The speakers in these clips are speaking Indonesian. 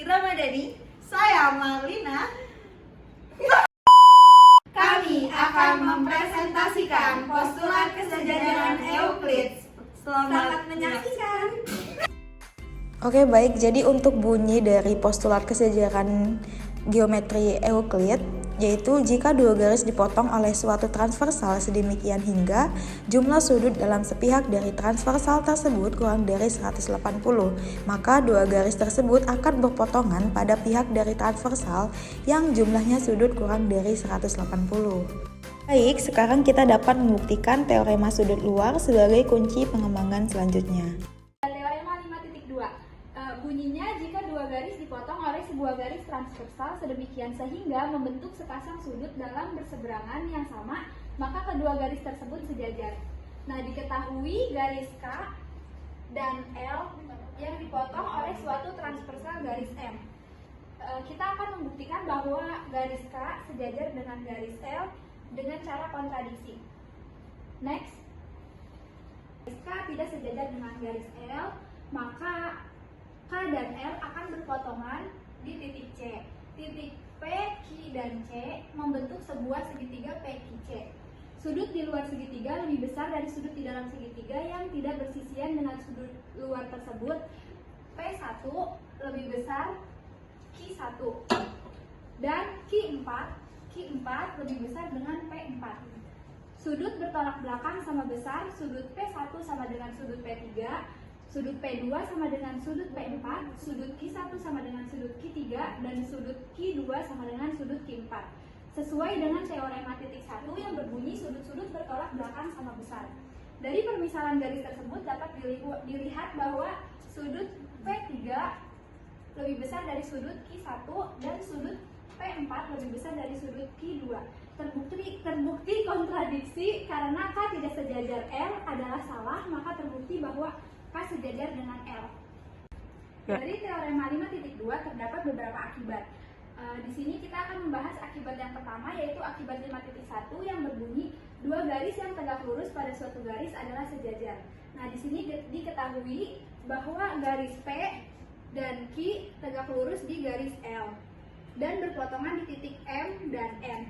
Ramadhani, saya Marlina. Kami akan mempresentasikan postulat kesejajaran Euclid. Selamat menyaksikan. Oke, baik. Jadi untuk bunyi dari postulat kesejajaran geometri Euclid yaitu jika dua garis dipotong oleh suatu transversal sedemikian hingga jumlah sudut dalam sepihak dari transversal tersebut kurang dari 180, maka dua garis tersebut akan berpotongan pada pihak dari transversal yang jumlahnya sudut kurang dari 180. Baik, sekarang kita dapat membuktikan teorema sudut luar sebagai kunci pengembangan selanjutnya. Teorema 5.2. Bunyinya jika dua garis dipotong oleh sebuah garis transversal sedemikian sehingga membentuk sepasang sudut dalam berseberangan yang sama, maka kedua garis tersebut sejajar. Nah, diketahui garis K dan L yang dipotong oleh suatu transversal garis M. Kita akan membuktikan bahwa garis K sejajar dengan garis L dengan cara kontradiksi. Next, garis K tidak sejajar dengan garis L, maka K dan L akan berpotongan di titik C. Titik P, Q, dan C membentuk sebuah segitiga PQC. Sudut di luar segitiga lebih besar dari sudut di dalam segitiga yang tidak bersisian dengan sudut luar tersebut. P1 lebih besar Q1 dan Q4 lebih besar dengan P4. Sudut bertolak belakang sama besar, sudut P1 sama dengan sudut P3, sudut P2 sama dengan sudut P4, sudut Q1 sama dengan sudut Q3, dan sudut Q2 sama dengan sudut Q4. Sesuai dengan teorema titik 1 yang berbunyi sudut-sudut bertolak belakang sama besar. Dari permisalan garis tersebut dapat dilihat bahwa sudut P3 lebih besar dari sudut Q1 dan sudut P4 lebih besar dari sudut Q2. Terbukti kontradiksi karena K tidak sejajar L adalah salah, maka terbukti bahwa K sejajar dengan L. Dari teorema 5.2 terdapat beberapa akibat. Di sini kita akan membahas akibat yang pertama, yaitu akibat 5.1 yang berbunyi dua garis yang tegak lurus pada suatu garis adalah sejajar. Nah, di sini diketahui bahwa garis P dan Q tegak lurus di garis L dan berpotongan di titik M dan N.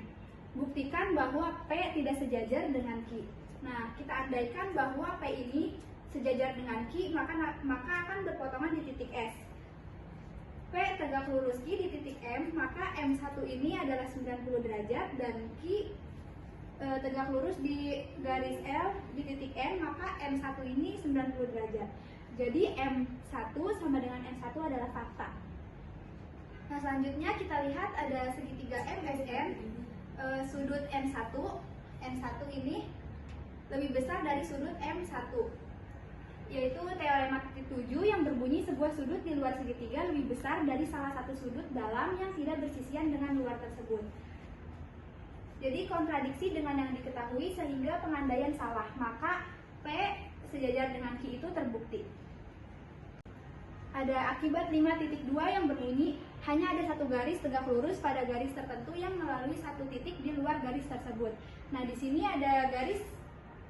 Buktikan bahwa P tidak sejajar dengan Q. Nah, kita andaikan bahwa P ini sejajar dengan Q, maka akan berpotongan di titik S. P tegak lurus Q di titik M, maka M1 ini adalah 90 derajat dan Q tegak lurus di garis L di titik M, maka M1 ini 90 derajat. Jadi M1 sama dengan M1 adalah fakta. Nah, selanjutnya kita lihat ada segitiga MSN, sudut M1 ini lebih besar dari sudut M1. Yaitu teorema titik 7 yang berbunyi sebuah sudut di luar segitiga lebih besar dari salah satu sudut dalam yang tidak bersisian dengan luar tersebut. Jadi kontradiksi dengan yang diketahui sehingga pengandaian salah, maka P sejajar dengan Q itu terbukti. Ada akibat 5.2 yang berbunyi hanya ada satu garis tegak lurus pada garis tertentu yang melalui satu titik di luar garis tersebut. Nah, di sini ada garis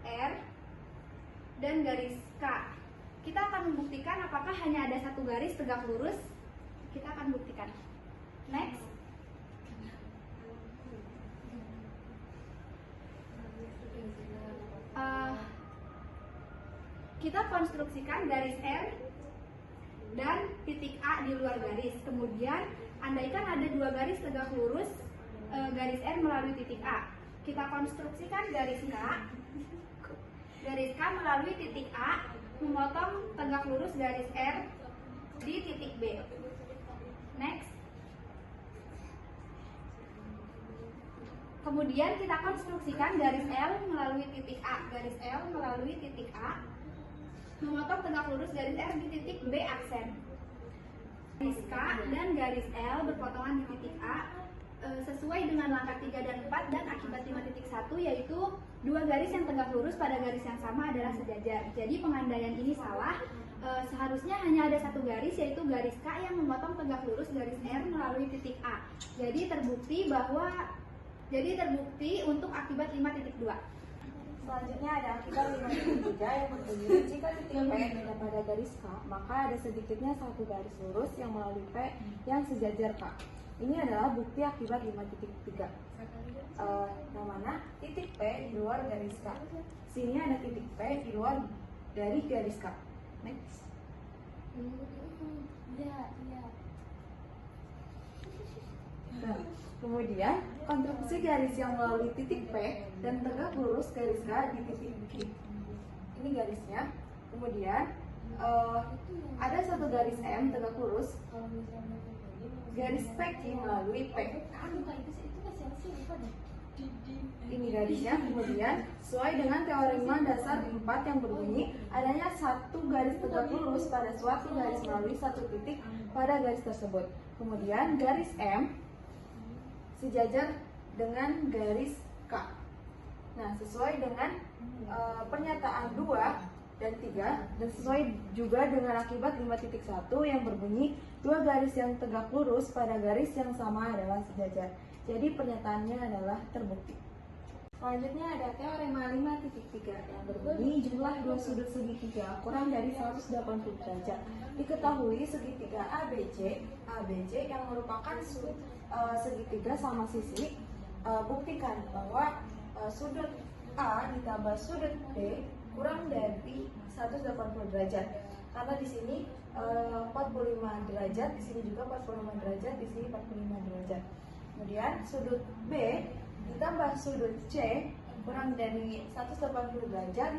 R dan garis K. Kita akan membuktikan apakah hanya ada satu garis tegak lurus. Kita akan buktikan. Next. Kita konstruksikan garis R dan titik A di luar garis. Kemudian andaikan ada dua garis tegak lurus garis R melalui titik A. Kita konstruksikan garis K. Garis K melalui titik A memotong tegak lurus garis R di titik B. Next. Kemudian kita konstruksikan garis L melalui titik A. Garis L melalui titik A memotong tegak lurus garis R di titik B aksen. Garis K dan garis L berpotongan di titik A sesuai dengan langkah 3 dan 4 dan akibat 5.1, yaitu dua garis yang tegak lurus pada garis yang sama adalah sejajar. Jadi pengandaian ini salah. Seharusnya hanya ada satu garis, yaitu garis K yang memotong tegak lurus garis R melalui titik A. Jadi terbukti untuk akibat 5.2. Selanjutnya ada akibat 5.3 yang berbunyi jika titik P berada pada garis K, maka ada sedikitnya satu garis lurus yang melalui P yang sejajar K. Ini adalah bukti akibat 5.3. Yang mana titik P di luar garis K. Sini ada titik P di luar dari garis K. Next. Nah, kemudian konstruksi garis yang melalui titik P dan tegak lurus garis K di titik Q. Ini garisnya. Kemudian ada satu garis M tegak lurus garis PQ melalui P. Ini garisnya. Kemudian sesuai dengan teorema dasar 4 yang berbunyi adanya satu garis tegak lurus pada suatu garis melalui satu titik pada garis tersebut. Kemudian garis M sejajar dengan garis K. Nah, sesuai dengan pernyataan 2 dan 3 dan sesuai juga dengan akibat 5.1 yang berbunyi dua garis yang tegak lurus pada garis yang sama adalah sejajar. Jadi pernyataannya adalah terbukti. Selanjutnya ada teorema 5.3 yang berbunyi jumlah dua sudut segitiga kurang dari 180 derajat. Diketahui segitiga ABC yang merupakan segitiga sama sisi. Buktikan bahwa sudut A ditambah sudut B kurang dari 180 derajat. Karena di sini 45 derajat, di sini juga 45 derajat, di sini 45 derajat. Kemudian sudut B ditambah sudut C kurang dari 180 derajat.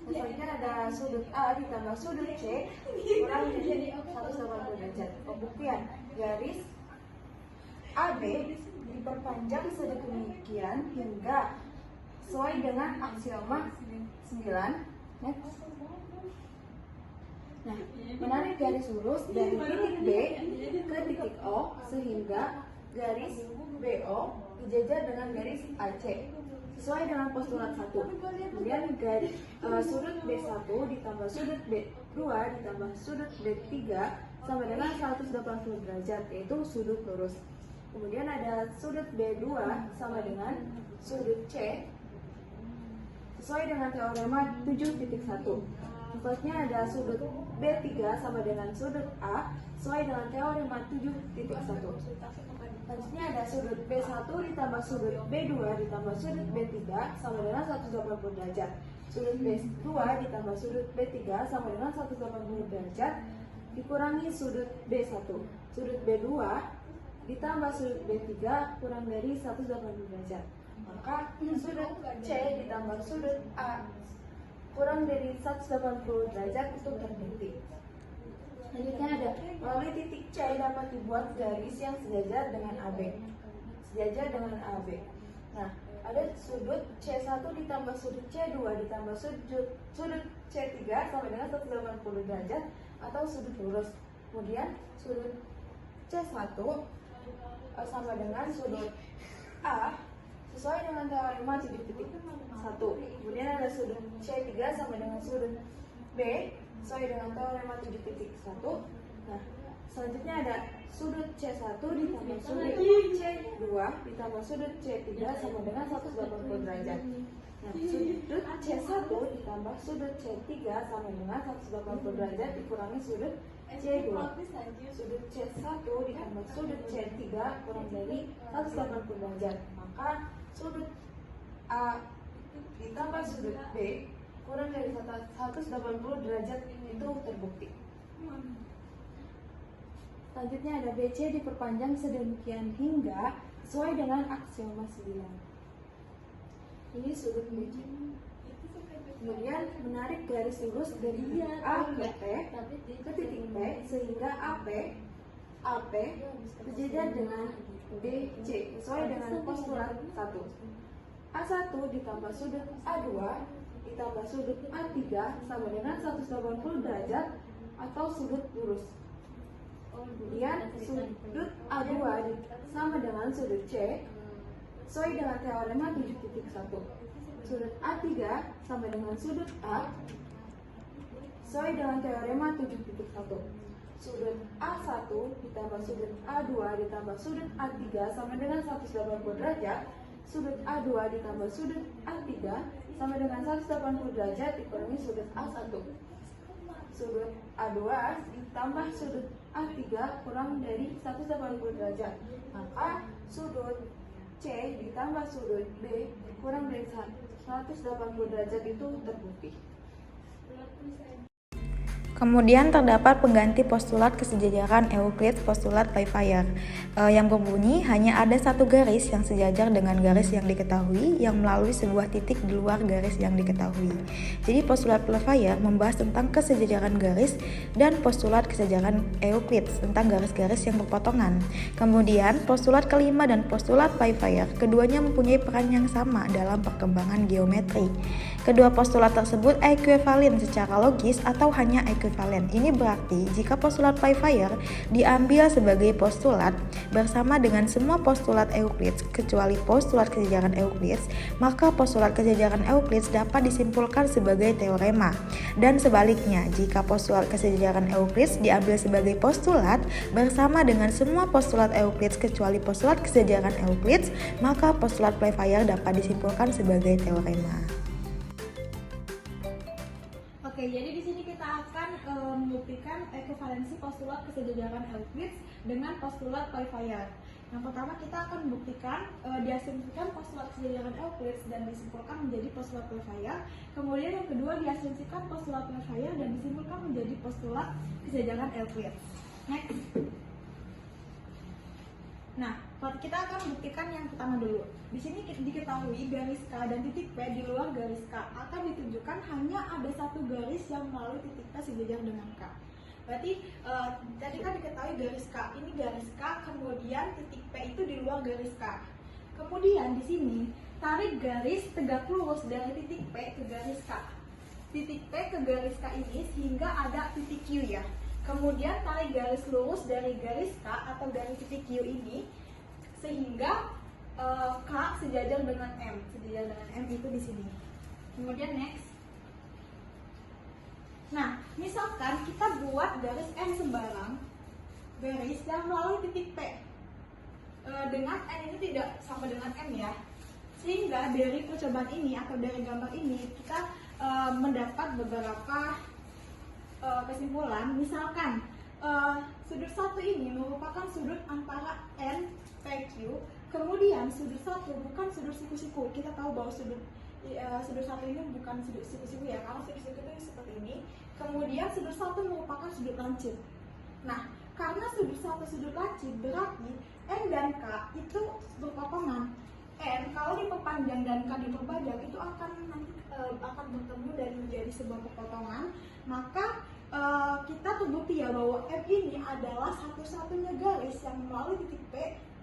Selanjutnya ada sudut A ditambah sudut C kurang dari 180 derajat. Pembuktian garis AB diperpanjang sedemikian hingga sesuai dengan aksioma 9. Next. Nah, menarik garis lurus dari titik B ke titik O sehingga garis BO dijajar dengan garis AC sesuai dengan postulat 1. Kemudian garis sudut B1 ditambah sudut B2 ditambah sudut B3 sama dengan 180 derajat, yaitu sudut lurus. Kemudian ada sudut B2 sama dengan sudut C sesuai dengan teorema 7.1. Selanjutnya ada sudut B3 sama dengan sudut A sesuai dengan teorema 7.1. Selanjutnya ada sudut B1 ditambah sudut B2 ditambah sudut B3 sama dengan 180 derajat. Sudut B2 ditambah sudut B3 sama dengan 180 derajat dikurangi sudut B1. Sudut B2 ditambah sudut B3 kurang dari 180 derajat. Maka sudut C ditambah sudut A kurang dari 180 derajat untuk terbukti. Selanjutnya ada melalui titik C dapat dibuat garis yang sejajar dengan AB. Sejajar dengan AB. Nah, ada sudut C1 ditambah sudut C2 ditambah sudut C3 sama dengan 180 derajat atau sudut lurus. Kemudian sudut C1 sama dengan sudut A sesuai dengan teorema 7.1. Kemudian ada sudut C3 sama dengan sudut B sesuai dengan teorema 7.1. Nah, selanjutnya ada sudut C1 ditambah sudut C2 ditambah sudut C3 sama dengan 180 derajat. Nah, sudut C1 ditambah sudut C3 sama dengan 180 derajat dikurangi sudut C2. Sudut C1 ditambah sudut C3 kurang dari 180 derajat. Maka sudut A ditambah sudut B kurang dari 180 derajat itu terbukti. Selanjutnya ada BC diperpanjang sedemikian hingga sesuai dengan aksioma 9. Ini sudut BC. Kemudian menarik garis lurus dari titik A ke P ke titik P sehingga AP sejajar dengan BC sesuai dengan postulat 1. A1 ditambah sudut A2 ditambah sudut A3 sama dengan 180 derajat atau sudut lurus. Kemudian sudut A2 sama dengan sudut C sesuai dengan teorema 7.1. Sudut A3 sama dengan sudut A sesuai dengan teorema 7.1. Sudut A1 ditambah sudut A2 ditambah sudut A3 sama dengan 180 derajat. Sudut A2 ditambah sudut A3 sama dengan 180 derajat dikurangi sudut A1. Sudut A2 ditambah sudut A3 kurang dari 180 derajat. Maka sudut C ditambah sudut B kurang dari 180 derajat itu terbukti. Kemudian terdapat pengganti postulat kesejajaran Euclid, postulat Playfair, yang berbunyi hanya ada satu garis yang sejajar dengan garis yang diketahui yang melalui sebuah titik di luar garis yang diketahui. Jadi postulat Playfair membahas tentang kesejajaran garis dan postulat kesejajaran Euclid tentang garis-garis yang berpotongan. Kemudian postulat kelima dan postulat Playfair keduanya mempunyai peran yang sama dalam perkembangan geometri. Kedua postulat tersebut ekuivalen secara logis atau hanya ekuivalen. Ini berarti jika postulat Playfair diambil sebagai postulat bersama dengan semua postulat Euclid kecuali postulat kesejajaran Euclid, maka postulat kesejajaran Euclid dapat disimpulkan sebagai teorema. Dan sebaliknya, jika postulat kesejajaran Euclid diambil sebagai postulat bersama dengan semua postulat Euclid kecuali postulat kesejajaran Euclid, maka postulat Playfair dapat disimpulkan sebagai teorema. Oke, jadi di sini kita akan membuktikan ekuivalensi postulat kesejajaran Euclid dengan postulat Playfair. Yang pertama kita akan membuktikan diasumsikan postulat kesejajaran Euclid dan disimpulkan menjadi postulat Playfair. Kemudian yang kedua diasumsikan postulat Playfair dan disimpulkan menjadi postulat kesejajaran Euclid. Next. Nah, kita akan membuktikan yang pertama dulu. Di sini diketahui garis K dan titik P di luar garis K akan ditunjukkan hanya ada satu garis yang melalui titik P sejajar dengan K. Berarti tadi kan diketahui garis K, ini garis K, kemudian titik P itu di luar garis K. Kemudian di sini tarik garis tegak lurus dari titik P ke garis K. Titik P ke garis K ini sehingga ada titik Q ya. Kemudian tarik garis lurus dari garis K atau dari titik Q ini sehingga K sejajar dengan M. Sejajar dengan M itu di sini. Kemudian next. Nah, misalkan kita buat garis M sembarang, garis yang melalui titik P dengan N ini tidak sama dengan M ya. Sehingga dari percobaan ini atau dari gambar ini kita mendapat beberapa kesimpulan. Misalkan sudut satu ini merupakan sudut antara N, PQ. Kemudian sudut satu bukan sudut siku-siku. Kita tahu bahwa sudut satu ini bukan sudut siku-siku ya, karena sudut siku itu seperti ini. Kemudian sudut satu merupakan sudut lancip. Nah, karena sudut satu sudut lancip berarti N dan K itu berpotongan. N kalau diperpanjang dan K diperbajak itu akan bertemu dan menjadi sebuah perpotongan. Maka kita terbukti ya bahwa M ini adalah satu-satunya garis yang melalui titik P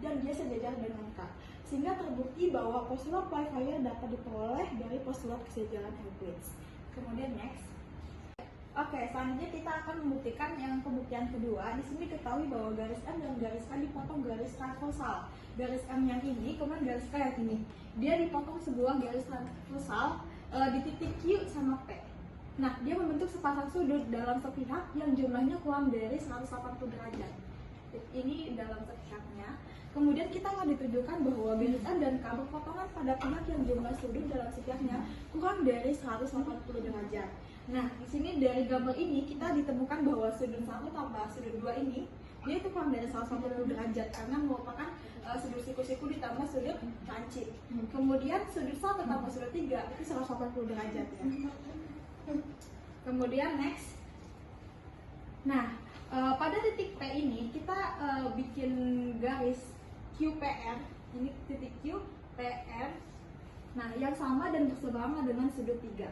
dan dia sejajar dengan K. Sehingga terbukti bahwa postulat Playfair dapat diperoleh dari postulat kesejajaran Euclid. Kemudian next. Oke, selanjutnya kita akan membuktikan yang pembuktian kedua. Di sini ketahui bahwa garis M dan garis K dipotong garis transversal. Garis M yang ini, kemudian garis K yang ini. Dia dipotong sebuah garis transversal di titik Q sama P. Nah, dia membentuk sepasang sudut dalam sepihak yang jumlahnya kurang dari 180 derajat. Ini dalam sepihaknya. Kemudian kita akan ditunjukkan bahwa garis M dan K berpotongan pada pihak yang jumlah sudut dalam sepihaknya kurang dari 180 derajat. Nah, di sini dari gambar ini kita ditemukan bahwa sudut 1 tambah sudut 2 ini dia itu kurang dari 180 derajat karena merupakan sudut siku-siku ditambah sudut lancip. Kemudian sudut 1 tambah sudut 3 itu 180 derajat ya. Kemudian next. Nah, pada titik P ini kita bikin garis QPR. Ini titik QPR. Nah, yang sama dan berseberangan dengan sudut 3.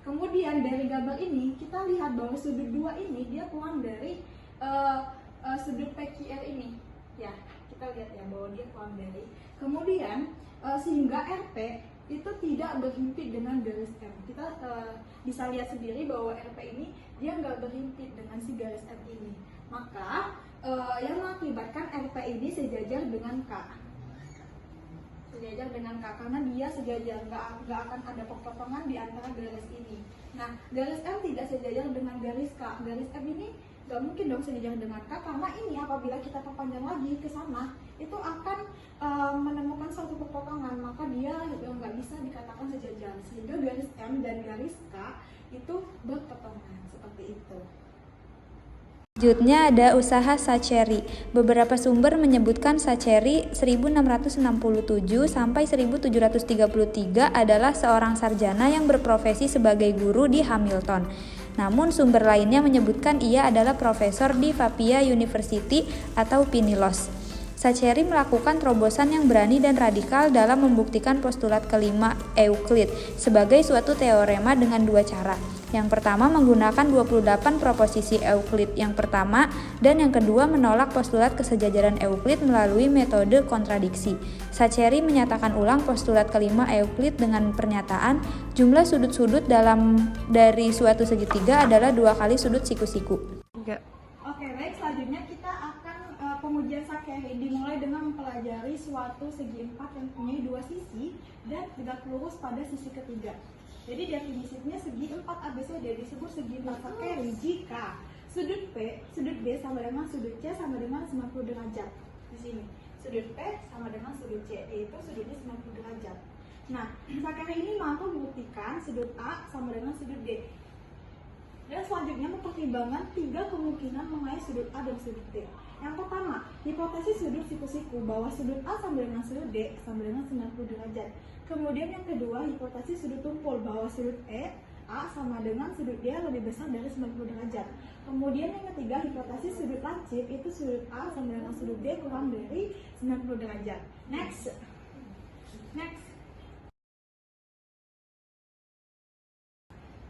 Kemudian dari gambar ini kita lihat bahwa sudut 2 ini dia kurang dari sudut PQR ini. Ya, kita lihat ya bahwa dia kurang dari. Kemudian sehingga RP itu tidak berhimpit dengan garis M. Kita bisa lihat sendiri bahwa RP ini dia nggak berhimpit dengan si garis M ini. Maka yang mengakibatkan RP ini sejajar dengan K. Sejajar dengan K karena dia sejajar, nggak akan ada perpotongan di antara garis ini. Nah, garis M tidak sejajar dengan garis K. Garis M ini gak mungkin dong sejajar dengan K, karena ini apabila kita perpanjang lagi ke sana itu akan menemukan suatu pepotongan, maka dia nggak bisa dikatakan sejajar, sehingga garis M dan garis K itu berpotongan seperti itu. Selanjutnya ada usaha Saccheri. Beberapa sumber menyebutkan Saccheri 1667 sampai 1733 adalah seorang sarjana yang berprofesi sebagai guru di Hamilton. Namun sumber lainnya menyebutkan ia adalah profesor di Pavia University atau Pinillos. Saccheri melakukan terobosan yang berani dan radikal dalam membuktikan postulat kelima Euclid sebagai suatu teorema dengan dua cara. Yang pertama menggunakan 28 proposisi Euclid yang pertama, dan yang kedua menolak postulat kesejajaran Euclid melalui metode kontradiksi. Saccheri menyatakan ulang postulat kelima Euclid dengan pernyataan jumlah sudut-sudut dari suatu segitiga adalah 2 kali sudut siku-siku. Oke, baik, selanjutnya kita akan pengujian Saccheri dimulai dengan mempelajari suatu segi empat yang punya dua sisi dan tegak lurus pada sisi ketiga. Jadi definisinya segi 4 ABCD disebut segi 4 Saccheri jika sudut P, sudut B sama dengan sudut C sama dengan 90 derajat. Di sini sudut P sama dengan sudut C, yaitu sudutnya 90 derajat. Nah, Saccheri ini mampu membuktikan sudut A sama dengan sudut D. Dan selanjutnya mempertimbangkan 3 kemungkinan mengenai sudut A dan sudut D. Yang pertama, hipotesis sudut siku-siku bahwa sudut A sama dengan sudut D sama dengan 90 derajat. Kemudian yang kedua, hipotesis sudut tumpul bahwa sudut A sama dengan sudut D lebih besar dari 90 derajat. Kemudian yang ketiga, hipotesis sudut lancip itu sudut A sama dengan sudut D kurang dari 90 derajat. Next.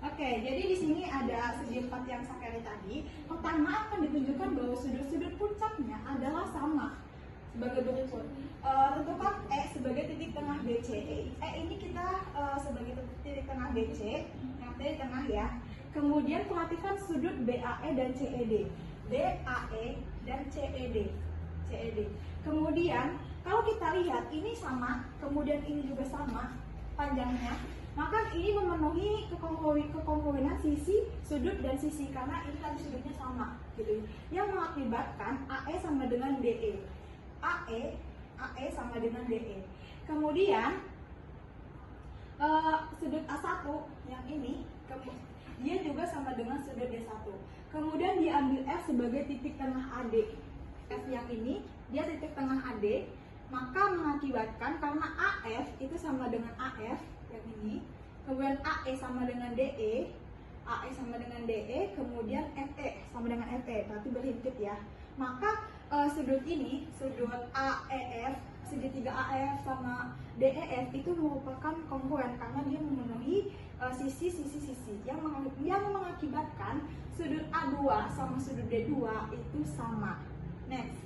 Oke, jadi di sini ada segi 4 yang Saccheri tadi. Pertama akan ditunjukkan bahwa sudut-sudut puncaknya adalah sama sebagai berikut. Tentukan E sebagai titik tengah BC. E ini kita sebagai titik tengah BC, yang titik tengah ya. Kemudian perhatikan sudut BAE dan CED. BAE dan CED. Kemudian kalau kita lihat ini sama, kemudian ini juga sama panjangnya, maka ini memenuhi kekongruenan sisi sudut dan sisi karena ini kan sudutnya sama gitu. Yang mengakibatkan AE sama dengan DE. AE sama dengan DE. Kemudian sudut A1 yang ini dia juga sama dengan sudut D1. Kemudian diambil F sebagai titik tengah AD. F yang ini dia titik tengah AD, maka mengakibatkan karena AF itu sama dengan AF yang ini, kemudian AE sama dengan DE, kemudian FE sama dengan FE, berarti berhimpit ya. Maka sudut ini, sudut AEF, segitiga AEF sama DEF itu merupakan kongruen karena dia memenuhi sisi-sisi yang mengakibatkan sudut A2 sama sudut D2 itu sama. Next.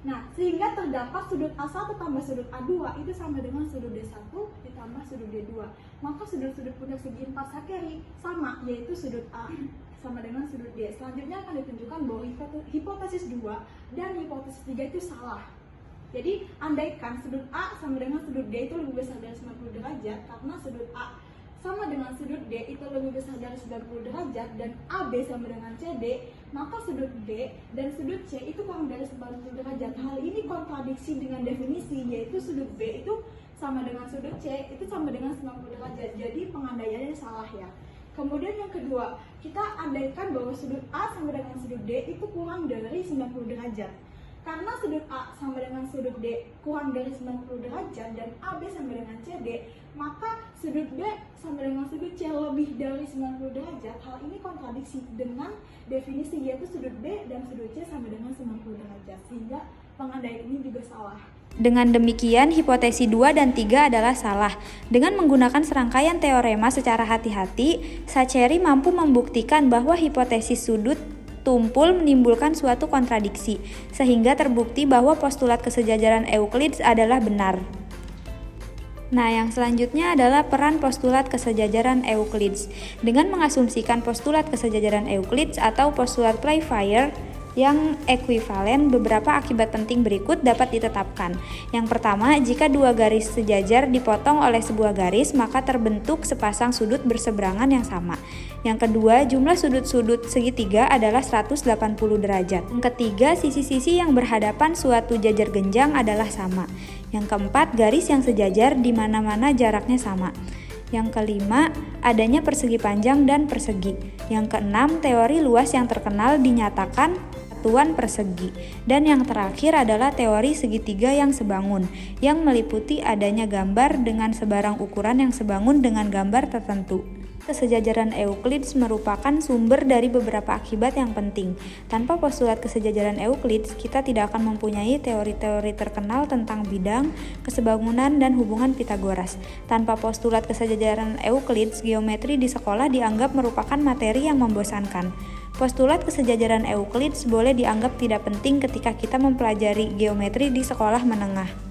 Nah, sehingga terdapat sudut A1 tambah sudut A2 itu sama dengan sudut D1 ditambah sudut D2. Maka sudut-sudut puncak segi 4 Saccheri sama, yaitu sudut A sama dengan sudut D. Selanjutnya akan ditunjukkan bahwa hipotesis 2 dan hipotesis 3 itu salah. Jadi, andaikan sudut A sama dengan sudut D itu lebih besar dari 90 derajat, karena sudut A sama dengan sudut D itu lebih besar dari 90 derajat dan AB sama dengan CD, maka sudut D dan sudut C itu kurang dari 90 derajat. Hal ini kontradiksi dengan definisi, yaitu sudut B itu sama dengan sudut C itu sama dengan 90 derajat. Jadi pengandaiannya salah ya. Kemudian yang kedua, kita andaikan bahwa sudut A sama dengan sudut D itu kurang dari 90 derajat. Karena sudut A sama dengan sudut D kurang dari 90 derajat dan AB sama dengan CD, maka sudut B sama dengan sudut C lebih dari 90 derajat. Hal ini kontradiksi dengan definisi, yaitu sudut B dan sudut C sama dengan 90 derajat. Sehingga pengandaian ini juga salah. Dengan demikian, hipotesi 2 dan 3 adalah salah. Dengan menggunakan serangkaian teorema secara hati-hati, Saccheri mampu membuktikan bahwa hipotesis sudut tumpul menimbulkan suatu kontradiksi, sehingga terbukti bahwa postulat kesejajaran Euclid adalah benar. Nah, yang selanjutnya adalah peran postulat kesejajaran Euclid. Dengan mengasumsikan postulat kesejajaran Euclid atau postulat Playfair, yang ekuivalen, beberapa akibat penting berikut dapat ditetapkan. Yang pertama, jika dua garis sejajar dipotong oleh sebuah garis, maka terbentuk sepasang sudut berseberangan yang sama. Yang kedua, jumlah sudut-sudut segitiga adalah 180 derajat. Yang ketiga, sisi-sisi yang berhadapan suatu jajar genjang adalah sama. Yang keempat, garis yang sejajar di mana-mana jaraknya sama. Yang kelima, adanya persegi panjang dan persegi. Yang keenam, teori luas yang terkenal dinyatakan satuan persegi. Dan yang terakhir adalah teori segitiga yang sebangun, yang meliputi adanya gambar dengan sebarang ukuran yang sebangun dengan gambar tertentu. Kesejajaran Euclides merupakan sumber dari beberapa akibat yang penting. Tanpa postulat kesejajaran Euclides, kita tidak akan mempunyai teori-teori terkenal tentang bidang, kesebangunan, dan hubungan Pythagoras. Tanpa postulat kesejajaran Euclides, geometri di sekolah dianggap merupakan materi yang membosankan. Postulat kesejajaran Euclides boleh dianggap tidak penting ketika kita mempelajari geometri di sekolah menengah.